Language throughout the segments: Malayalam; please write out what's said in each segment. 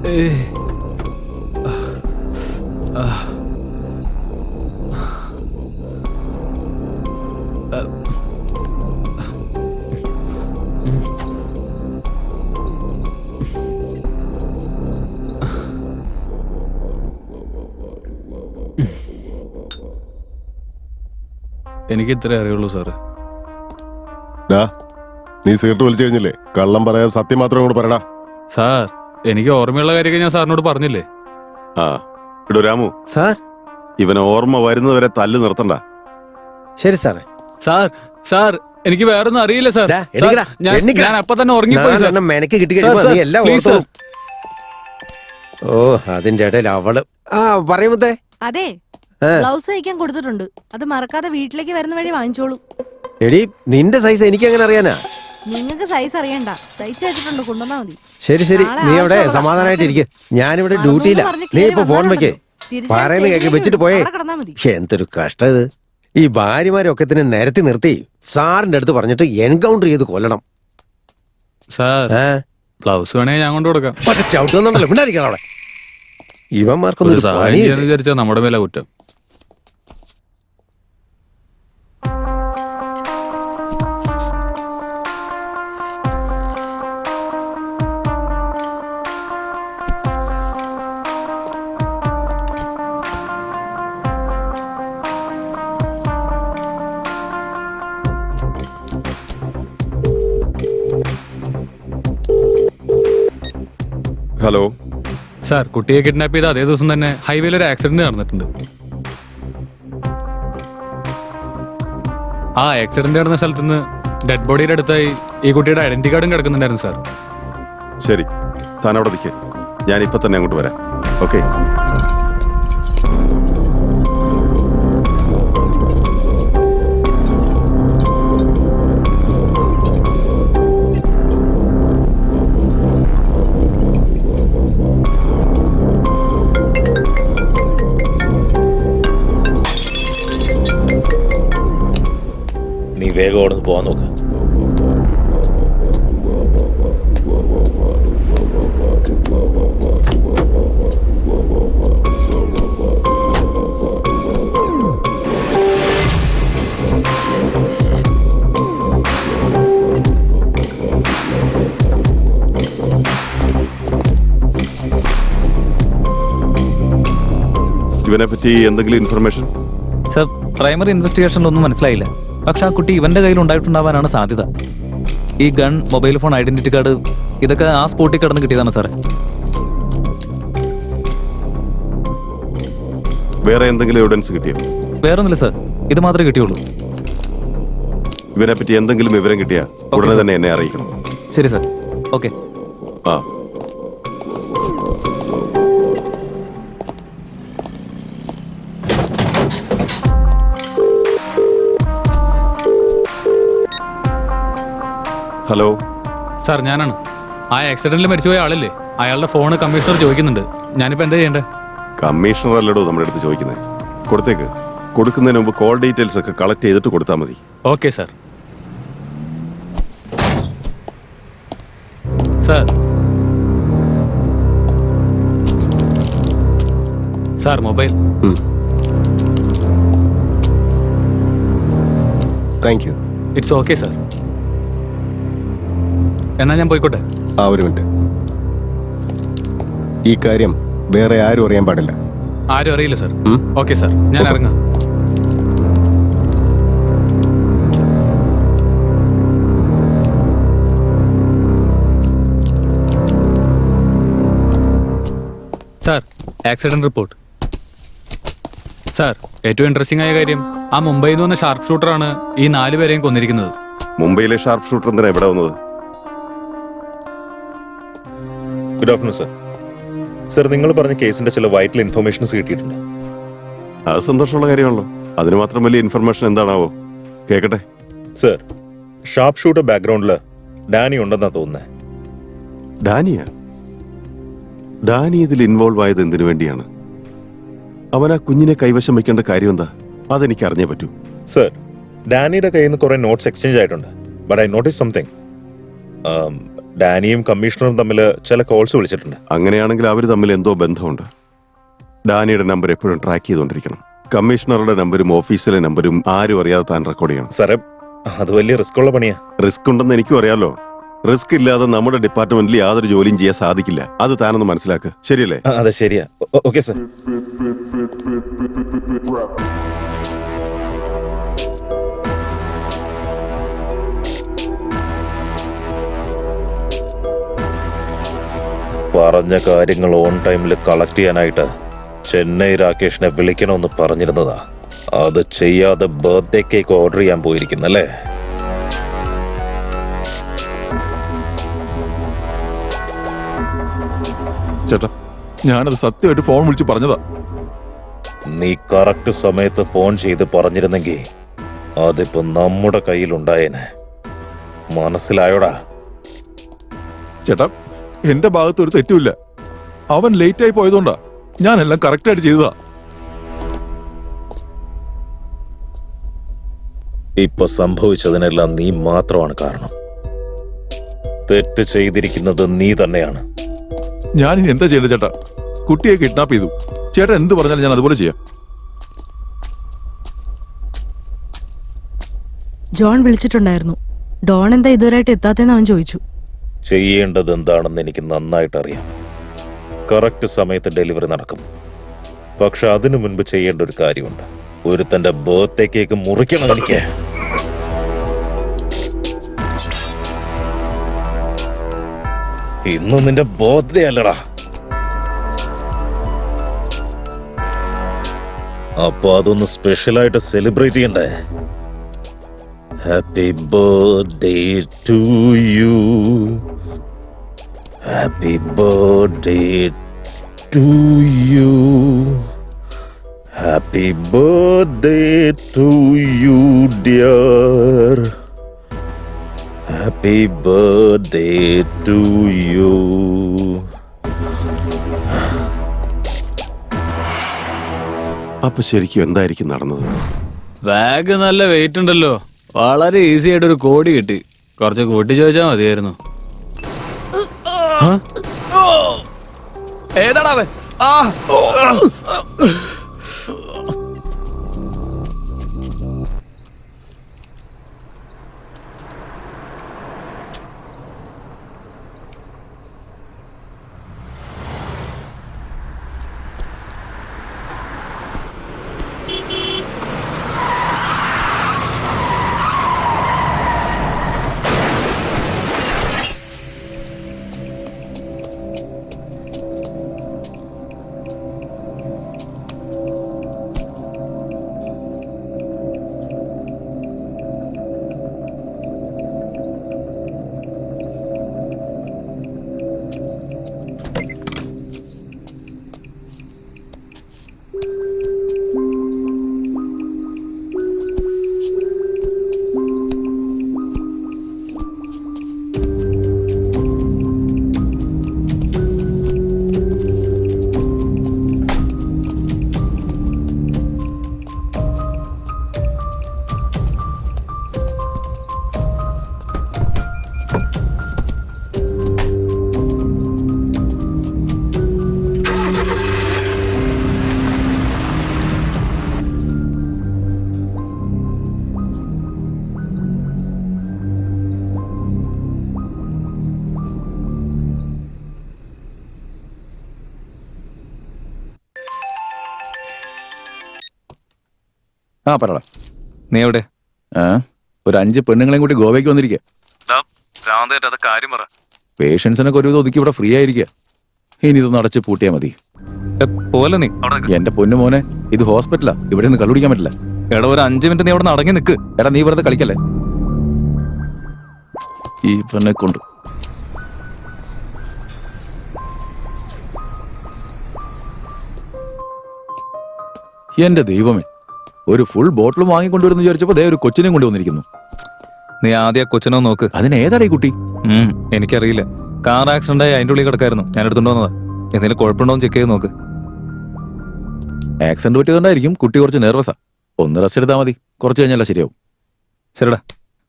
എനിക്ക് ഇത്രേ അറിയുള്ളൂ സാറ്. നീ സിഗരറ്റ് വലിച്ചു കഴിഞ്ഞില്ലേ? കള്ളം പറയാൻ സത്യം മാത്രം കൂടെ പറയടാ. സാർ, എനിക്ക് ഓർമ്മയുള്ള കാര്യമൊക്കെ ഞാൻ സാറിനോട് പറഞ്ഞില്ലേ? ആ ഇടൂ രാമു സാർ, ഇവനെ ഓർമ്മ വരുന്നവരെ തല്ല് നിർത്തണ്ട. ശരി സാറേ. സാർ സാർ എനിക്ക് വേറൊന്നും അറിയില്ല സാർ. ഞാൻ അപ്പൊ തന്നെ മെനക്ക് കിട്ടി ഓ അതിന്റെ ഇടയിൽ അവള് പറയുമ്പത്തേ. അതെ, ബ്ലൗസ് തയ്ക്കാൻ കൊടുത്തിട്ടുണ്ട്. അത് മറക്കാതെ വീട്ടിലേക്ക് വരുന്ന വഴി വാങ്ങിച്ചോളൂ. എടി നിന്റെ സൈസ് എനിക്ക് എങ്ങനെ അറിയാനാ? നിങ്ങൾക്ക് സൈസ് അറിയണ്ട, തയ്ച്ചു വെച്ചിട്ടുണ്ട്, കൊണ്ടുവന്നാ മതി. ശരി ശരി, നീ അവിടെ സമാധാനമായിട്ട് ഇരിക്കും. ഞാനിവിടെ ഡ്യൂട്ടിയില്ല. നീ ഇപ്പൊ ഫോൺ വെക്കേ, പറയുന്ന കേക്ക് വെച്ചിട്ട് പോയേ. എന്തൊരു കഷ്ടം ഇത്. ഈ ഭാര്യമാരൊക്കെ തന്നെ നിരത്തി നിർത്തി സാറിന്റെ അടുത്ത് പറഞ്ഞിട്ട് എൻകൗണ്ടർ ചെയ്ത് കൊല്ലണം. ബ്ലൗസ് വേണേ ഞാൻ കൊണ്ടു കൊടുക്കാം. ചവിട്ടുന്നുണ്ടല്ലോ, പിണ്ടായിരിക്കണം അവിടെ. ഇവന്മാർക്കൊന്നും വിചാരിച്ചാ നമ്മുടെ മേലെ കുറ്റം. ഹലോ സാർ, കുട്ടിയെ കിഡ്നാപ്പ് ചെയ്ത അതേ ദിവസം തന്നെ ഹൈവേയിൽ ഒരു ആക്സിഡന്റ് നടന്നിട്ടുണ്ട്. ആ ആക്സിഡന്റ് നടന്ന സ്ഥലത്ത് നിന്ന് ഡെഡ് ബോഡിയുടെ അടുത്തായി ഈ കുട്ടിയുടെ ഐഡന്റിറ്റി കാർഡും കിടക്കുന്നുണ്ടായിരുന്നു സാർ. ശരി, താൻ അവിടെ നിൽക്കേ, ഞാൻ ഇപ്പൊ തന്നെ അങ്ങോട്ട് വരാം. ഓക്കെ. വേഗം അവിടെ നിന്ന് പോകാൻ നോക്ക്. ഇവനെ പറ്റി എന്തെങ്കിലും ഇൻഫർമേഷൻ? സർ, പ്രൈമറി ഇൻവെസ്റ്റിഗേഷനിലൊന്നും മനസ്സിലായില്ല. പക്ഷെ ആ കുട്ടി ഇവന്റെ കയ്യിൽ ഉണ്ടായിട്ടുണ്ടാവാനാണ് സാധ്യത. ഈ gun, mobile phone, identity card ഇതൊക്കെ ആ സ്പോട്ടിൽ കിടന്ന് കിട്ടിയതാണ് സാറേ. വേറെ എന്തെങ്കിലും എവിഡൻസ് കിട്ടിയോ? വേറൊന്നുമില്ല സാർ, ഇത് മാത്രമേ കിട്ടിയുള്ളൂ. ഇവനെ പറ്റി എന്തെങ്കിലും വിവരം കിട്ടിയാ ഉടനെ തന്നെ എന്നെ അറിയിക്കണം. ശരി സാർ. ഓക്കെ. ആ ഹലോ സാർ, ഞാനാണ്. ആ ആക്സിഡന്റിൽ മരിച്ചുപോയ ആളല്ലേ? അയാളുടെ ഫോണ് കമ്മീഷണർ ചോദിക്കുന്നുണ്ട്. ഞാനിപ്പോ എന്താ ചെയ്യണ്ടേ? കമ്മീഷണർ അല്ലടോ നമ്മുടെ അടുത്ത് ചോദിക്കുന്നത്. കൊടുത്തേക്ക്. കൊടുക്കുന്നതിന് മുമ്പ് കോൾ ഡീറ്റെയിൽസ് ഒക്കെ കളക്ട് ചെയ്തിട്ട് കൊടുത്താൽ മതി. Okay sir. Sir mobile. Thank you. It's okay sir. എന്നാ ഞാൻ പോയിക്കോട്ടെ? ഒരു മിനിറ്റ്. ഈ കാര്യം വേറെ ആരും അറിയാൻ പാടില്ല. ആരും അറിയില്ല സാർ. ഓക്കെ സാർ, ഞാൻ ഇറങ്ങാം. Sir, accident report. സാർ, ഏറ്റവും ഇൻട്രസ്റ്റിംഗ് ആയ കാര്യം, ആ മുംബൈയിൽ നിന്ന് വന്ന ഷാർപ്പ് ഷൂട്ടറാണ് ഈ 4 പേരെയും കൊന്നിരിക്കുന്നത്. മുംബൈയിലെ ഷാർപ്പ് ഷൂട്ടർ എന്തിനാ ഇവിടെ വന്നത്? Good afternoon sir. സർ, നിങ്ങൾ പറഞ്ഞ കേസിന്റെ ചില വൈറ്റൽ ഇൻഫർമേഷൻസ് കിട്ടിയിട്ടുണ്ട്. അത് സന്തോഷമുള്ള കാര്യമാണല്ലോ. അതിന് മാത്രം വലിയ ഇൻഫർമേഷൻ എന്താണാവോ? കേക്കട്ടെ. സർ, ഷാർപ്പ് ഷൂട്ടർ ബാക്ക്ഗ്രൗണ്ടില് ഡാനി ഉണ്ടെന്നാ തോന്നുന്നത്. ഡാനി ഇതിൽ ഇൻവോൾവ് ആയത് എന്തിനു വേണ്ടിയാണ്? അവൻ ആ കുഞ്ഞിനെ കൈവശം വെക്കേണ്ട കാര്യം എന്താ? അതെനിക്ക് അറിഞ്ഞേ പറ്റൂ. സർ, ഡാനിയുടെ കയ്യിൽ നിന്ന് കുറെ നോട്ട്സ് എക്സ്ചേഞ്ച് ആയിട്ടുണ്ട്. But I notice something. ഡാനിയും കമ്മീഷണറും തമ്മിൽ ചില കോൾസ് വിളിച്ചിട്ടുണ്ട്. അങ്ങനെയാണെങ്കിൽ അവർ തമ്മിൽ എന്തോ ബന്ധമുണ്ട്. ഡാനിയുടെ നമ്പർ എപ്പോഴും ട്രാക്ക് ചെയ്തുകൊണ്ടിരിക്കണം. കമ്മീഷണറുടെ നമ്പരും ഓഫീസിലെ നമ്പരും ആരും അറിയാതെ താൻ റെക്കോർഡ് ചെയ്യണം. സാറേ, അത് വലിയ റിസ്ക് ഉള്ള പണിയാ. റിസ്ക് ഉണ്ടെന്ന് എനിക്കും അറിയാലോ. റിസ്ക് ഇല്ലാതെ നമ്മുടെ ഡിപ്പാർട്ട്മെന്റിൽ യാതൊരു ജോലിയും ചെയ്യാൻ സാധിക്കില്ല. അത് താനൊന്ന് മനസ്സിലാക്കുക. ശരിയല്ലേ? അതെ, ശരിയാ. Okay sir. പറഞ്ഞ കാര്യങ്ങൾ ഓൺ ടൈമിൽ കളക്ട് ചെയ്യാനായിട്ട് ചെന്നൈ രാകേഷിനെ വിളിക്കണമെന്ന് പറഞ്ഞിരുന്നതാ. അത് ചെയ്യാതെ ബർത്ത്ഡേ കേക്ക് ഓർഡർ ചെയ്യാൻ പോയിരിക്കുന്നല്ലേ? ചേട്ടാ, ഞാനത് സത്യമായിട്ട് ഫോൺ വിളിച്ച് പറഞ്ഞതാ. നീ കറക്റ്റ് സമയത്ത് ഫോൺ ചെയ്ത് പറഞ്ഞിരുന്നെങ്കിൽ അതിപ്പോ നമ്മുടെ കയ്യിലുണ്ടായേനെ. മനസ്സിലായോടാ? ചേട്ടാ, എന്റെ ഭാഗത്ത് ഒരു തെറ്റുമില്ല. അവൻ ലേറ്റ് ആയി പോയതുകൊണ്ടാ. ഞാനെല്ലാം കറക്റ്റായിട്ട് ചെയ്തതാ. ഇപ്പൊ സംഭവിച്ചതിനെല്ലാം നീ മാത്രമാണ് കാരണം. തെറ്റ് ചെയ്തിരിക്കുന്നത് നീ തന്നെയാണ്. ഞാനിനി എന്താ ചെയ്യേണ്ടത് ചേട്ടാ? കുട്ടിയെ കിഡ്നാപ്പ് ചെയ്തു. ചേട്ടൻ എന്ത് പറഞ്ഞാലും ഞാൻ അതുപോലെ ചെയ്യാം. ജോൺ വിളിച്ചിട്ടുണ്ടായിരുന്നു. ഡോൺ എന്താ ഇതുവരെയായിട്ട് എത്താത്തെന്ന് അവൻ ചോദിച്ചു. ചെയ്യേണ്ടത് എന്താണെന്ന് എനിക്ക് നന്നായിട്ട് അറിയാം. കറക്റ്റ് സമയത്ത് ഡെലിവറി നടക്കും. പക്ഷെ അതിനു മുൻപ് ചെയ്യേണ്ട ഒരു കാര്യമുണ്ട്. ഒരുത്തന്റെ ബർത്ത്ഡേ കേക്ക് മുറിക്കണം എനിക്ക്. ഇന്ന് നിന്റെ ബർത്ത്ഡേ അല്ലടാ. അപ്പൊ അതൊന്ന് സ്പെഷ്യലായിട്ട് സെലിബ്രേറ്റ് ചെയ്യണ്ടേ? Happy birthday to you. Happy birthday to you. Happy birthday to you, dear. Happy birthday to you. അപ്പൊ ശരിക്കും എന്തായിരിക്കും നടന്നത്? ബാഗ് നല്ല വെയിറ്റ് ഉണ്ടല്ലോ. വളരെ ഈസി ആയിട്ട് ഒരു കോടി കിട്ടി. കുറച്ച് കൂട്ടി ചോദിച്ചാൽ മതിയായിരുന്നു. ഏതാടാ അവൻ? ആ പറടാ. നീ എവിടെ? ഒരു 5 പെണ്ണുങ്ങളെയും കൂടി ഗോവയ്ക്ക് വന്നിരിക്കുക. പേഷ്യൻസിനൊക്കെ ഒരുവിധം ഒതുക്കി ഇവിടെ ഫ്രീ ആയിരിക്കുക. ഇനി ഇതൊന്ന് അടച്ച് പൂട്ടിയാൽ മതി. പോലെ നീ എന്റെ പൊന്നു മോനെ, ഇത് ഹോസ്പിറ്റലാ. ഇവിടെ നിന്ന് കള്ളുപിടിക്കാൻ പറ്റില്ല. എടാ, ഒരു 5 മിനിറ്റ് നീ അവിടെ അടങ്ങി നിൽക്ക്. എടാ, നീ വെറുതെ കളിക്കല്ലേ. ഈ പെണ്ണെ കൊണ്ട് എന്റെ ദൈവമേ, ഒരു ഫുൾ ബോട്ടിലും വാങ്ങിക്കൊണ്ടുവരുന്നു വിചാരിച്ചപ്പോ ദേ ഒരു കൊച്ചിനെയും കൊണ്ടുവന്നിരിക്കുന്നു. നീ ആദ്യം കൊച്ചിനോ നോക്ക്. അതിന് ഏതാടാ ഈ കുട്ടി? എനിക്കറിയില്ല. കാർ ആക്സിഡന്റ് ആയി അതിന്റെ ഉള്ളിൽ കിടക്കായിരുന്നു. ഞാൻ എടുത്തുകൊണ്ട് വന്നതാ. എന്തെങ്കിലും കുഴപ്പമുണ്ടോ ചെക്ക് ചെയ്ത് നോക്ക്. ആക്സിഡന്റ് പറ്റിയതുകൊണ്ടായിരിക്കും കുട്ടി കുറച്ച് നെർവസാ. ഒന്ന് റെസ്റ്റ് എടുത്താൽ മതി. കുറച്ച് കഴിഞ്ഞാൽ ശരിയാവും. ശരിടാ,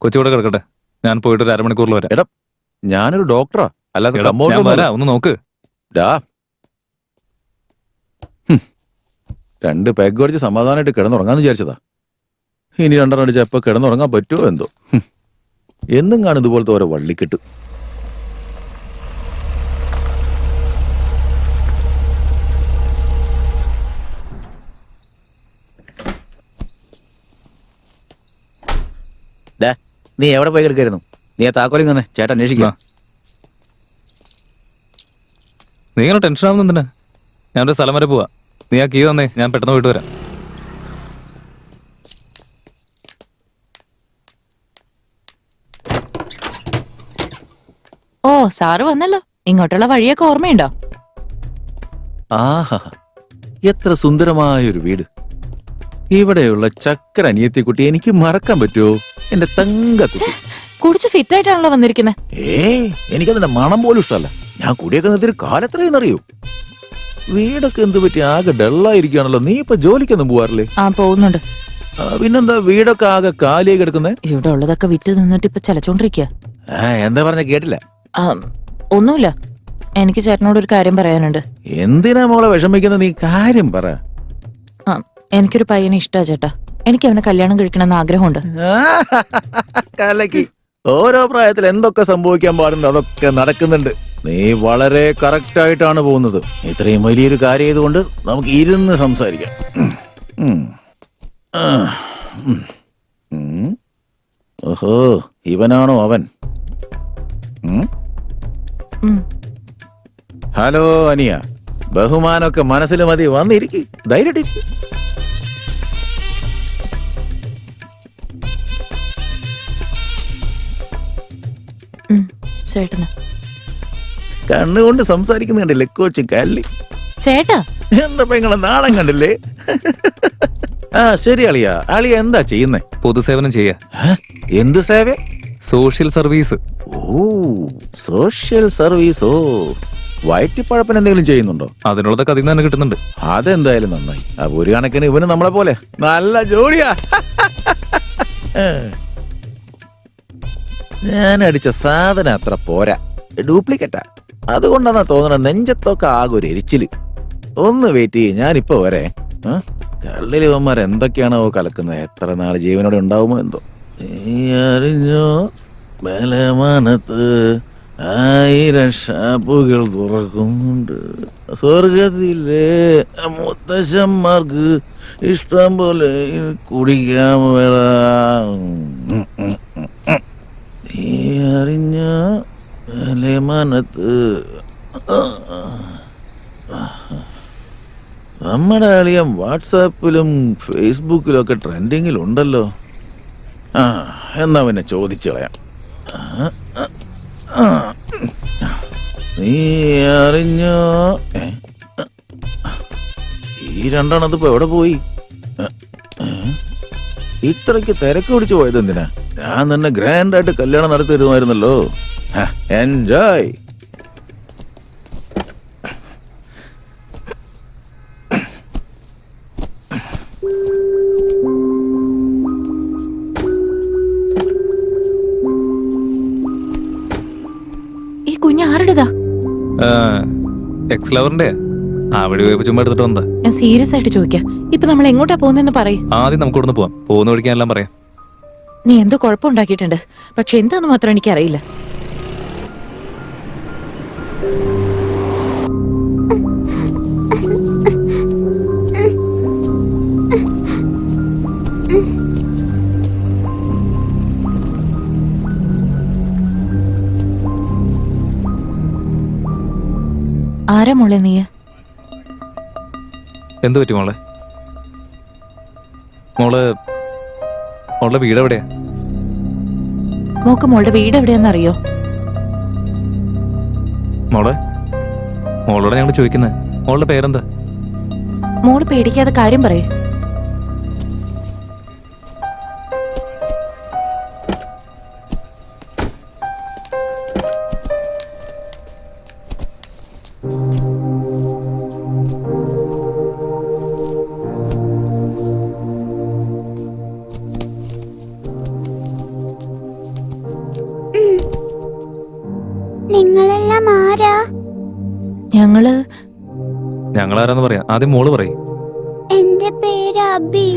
കൊച്ചിവിടെ കിടക്കട്ടെ. ഞാൻ പോയിട്ട് ഒരു 1/2 മണിക്കൂറിൽ വരാം. എടാ, ഞാനൊരു ഡോക്ടറാ അല്ലാതെ എടാ, കമ്പൗണ്ടർ ഞാൻ ഒന്നുമല്ല. വരാം, ഒന്ന് നോക്ക്. ഡാ. ഹും. 2 പെഗ് അടിച്ച് സമാധാനമായിട്ട് കിടന്നുറങ്ങാന്ന് വിചാരിച്ചതാ. ഇനി 2 അടിച്ച് എപ്പോ കിടന്നുറങ്ങാൻ പറ്റുമോ എന്തോ. എന്നും കാണും ഇതുപോലത്തെ ഓരോ വള്ളിക്കെട്ട്. നീ എവിടെ പോയി കിടക്കായിരുന്നു? നീ ആ താക്കോലിങ് തന്നെ ചേട്ടൻ അന്വേഷിക്കുക. നീ ഇങ്ങനെ ടെൻഷൻ ആവുന്ന എന്തിനാ? ഞാനൊരു സ്ഥലം വരെ പോവാ. നീ ആ കീ തന്നേ, ഞാൻ പെട്ടെന്ന് പോയിട്ട് വരാം. ഓ സാറ് വന്നല്ലോ. ഇങ്ങോട്ടുള്ള വഴിയൊക്കെ ഓർമ്മയുണ്ടോ? ആഹാ, എത്ര സുന്ദരമായൊരു വീട്. ഇവിടെയുള്ള ചക്കര അനിയത്തിക്കുട്ടി എനിക്ക് മറക്കാൻ പറ്റുമോ? എന്റെ തങ്കക്കുട്ടി. കുടിച്ച് ഫിറ്റ് ആയിട്ടാണല്ലോ വന്നിരിക്കുന്നത്. എനിക്കതിന്റെ മണം പോലും ഇഷ്ടമല്ല. ഞാൻ കുടിയൊക്കെ നിർത്തിയൊരു കാലത്രയെന്നറിയോ? വീടൊക്കെ എന്ത് പറ്റി ആകെ ഡള്ളായിരിക്കുകയാണല്ലോ. നീ ഇപ്പൊ ജോലിക്കൊന്നും പോവാറില്ലേ? ആ പോകുന്നുണ്ട്. പിന്നെന്താ വീടൊക്കെ ആകെ കാലിയായി കിടക്കുന്നേ? ഇവിടെ ഉള്ളതൊക്കെ വിറ്റ് നിന്നിട്ട് ഇപ്പൊ ചലച്ചോണ്ടിരിക്കുക. എന്താ പറഞ്ഞ കേട്ടില്ല. ഒന്നുമില്ല, എനിക്ക് ചേട്ടനോട് ഒരു കാര്യം പറയാനുണ്ട്. എന്തിനാ മോളെ വിഷമിക്കുന്നത്? നീ കാര്യം പറ. എനിക്കൊരു പയ്യനെ ഇഷ്ടാ ചേട്ടാ. എനിക്ക് അവനെ കല്യാണം കഴിക്കണമെന്ന് ആഗ്രഹമുണ്ട്. കലക്കി. ഓരോ പ്രായത്തിൽ എന്തൊക്കെ സംഭവിക്കാൻ പാടുണ്ടോ അതൊക്കെ നടക്കുന്നുണ്ട്. നീ വളരെ കറക്റ്റ് ആയിട്ടാണ് പോകുന്നത്. ഇത്രയും വലിയൊരു കാര്യം ചെയ്തുകൊണ്ട് നമുക്ക് ഇരുന്ന് സംസാരിക്കാം. ഓഹോ, ഇവനാണോ അവൻ? ഹലോ അനിയ, ബഹുമാനമൊക്കെ മനസ്സിൽ മതി, വന്നിരിക്കും, ധൈര്യമായിട്ടിരിക്കും. ചേട്ടന് കണ്ണുകൊണ്ട് സംസാരിക്കുന്ന കണ്ടില്ലേ കൊച്ചു കല്ലി. ചേട്ടാ, എന്റെ പെങ്ങളെ നാണം കണ്ടില്ലേ? ശരി അളിയ, അളിയ എന്താ ചെയ്യുന്നേ? പൊതുസേവനം ചെയ്യാ. എന്ത് സേവ? Social service. ഓ, സോഷ്യൽ സർവീസ്. ഓ, വയറ്റിപ്പഴപ്പൻ എന്തെങ്കിലും ചെയ്യുന്നുണ്ടോ? അതിനുള്ളതൊക്കെ അതിൽ നിന്ന് തന്നെ കിട്ടുന്നുണ്ട്. അതെന്തായാലും നന്നായി. അപ്പൊ ഒരു കണക്കിന് ഇവന് നമ്മളെ പോലെ നല്ല ജോലിയാ. ഞാൻ അടിച്ച സാധനം അത്ര പോരാ, ഡ്യൂപ്ലിക്കേറ്റാ. അതുകൊണ്ടാണ് തോന്നണ നെഞ്ചത്തൊക്കെ ആകെ ഒരു എരിച്ചില്. ഒന്ന് വെയിറ്റ് ചെയ്യ്, ഞാനിപ്പോ വരെ. കള്ളിൽ ഇവന്മാർ എന്തൊക്കെയാണോ കലക്കുന്നത്? എത്ര നാൾ ജീവനോടെ ഉണ്ടാവുമോ എന്തോ. നീ അറിഞ്ഞോ ബലമാനത്ത് 1000 ഷാപ്പുകൾ തുറക്കുന്നുണ്ട്. സ്വർഗത്തിലെ മുത്തശ്ശന്മാർക്ക് ഇഷ്ടം പോലെ കുടിക്കാൻ വേണം. നീ അറിഞ്ഞ ബലമാനത്ത് നമ്മുടെ അളിയം വാട്സാപ്പിലും ഫേസ്ബുക്കിലും ഒക്കെ ട്രെൻഡിങ്ങിലുണ്ടല്ലോ. എന്നാ പിന്നെ ചോദിച്ചു കളയാം. നീ അറിഞ്ഞോ? ഈ 2 ഇപ്പൊ എവിടെ പോയി? ഇത്രയ്ക്ക് തിരക്ക് പിടിച്ചു പോയത് എന്തിനാ? ഞാൻ തന്നെ ഗ്രാൻഡായിട്ട് കല്യാണം നടത്തി തരുമായിരുന്നല്ലോ. എൻജോയ്. ഈ കുഞ്ഞ് ആരുടേതാ? എക്സ് ലവറിന്റെ ആ വഴി പോയപ്പോ ചുമ്മാ എടുത്തിട്ട് വന്നതാ. ഞാൻ സീരിയസ് ആയിട്ട് ചോദിക്കാം. ഇപ്പൊ നമ്മൾ എങ്ങോട്ടാ പോകുന്നെന്ന് പറയും. ആദ്യം നമുക്ക് ഇവിടുന്ന് പോവാം. പോകുന്ന വഴിക്കാൻ എല്ലാം പറയാം. നീ എന്തോ കുഴപ്പമുണ്ടാക്കിയിട്ടുണ്ട്, പക്ഷെ എന്താന്ന് മാത്രം എനിക്കറിയില്ല. ആരാ മോളെ നീ? എന്ത് പറ്റി മോളെ? മോളുടെ വീട് എവിടെയാ? മോക്ക് മോളുടെ വീട് എവിടെയാന്ന് അറിയോ? മോളോട് ഞങ്ങൾ ചോദിക്കുന്നത്. മോളുടെ പേരെന്താ? മോള് പേടിക്കാതെ കാര്യം പറയേ. ഞങ്ങളാരാന്ന് പറയാം, ആദ്യം മോള് പറയും. എന്റെ പേര് അബി.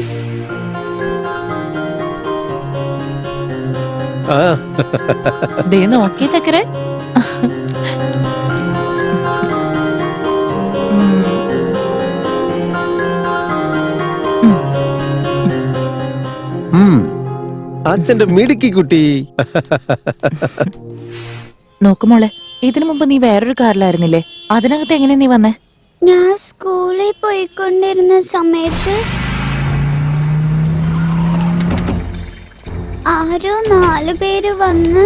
ആ ദേ നോക്കിയ ചക്കരെ. അച്ഛന്റെ മിടുക്കി കുട്ടി. നോക്കുമോളെ, ഇതിനു മുമ്പ് നീ വേറൊരു കാറിലായിരുന്നില്ലേ? അതിനകത്ത് എങ്ങനെ നീ വന്നേ? ഞാൻ സ്കൂളിൽ പോയിക്കൊണ്ടിരുന്ന സമയത്ത് ആരോ 4 പേര് വന്ന്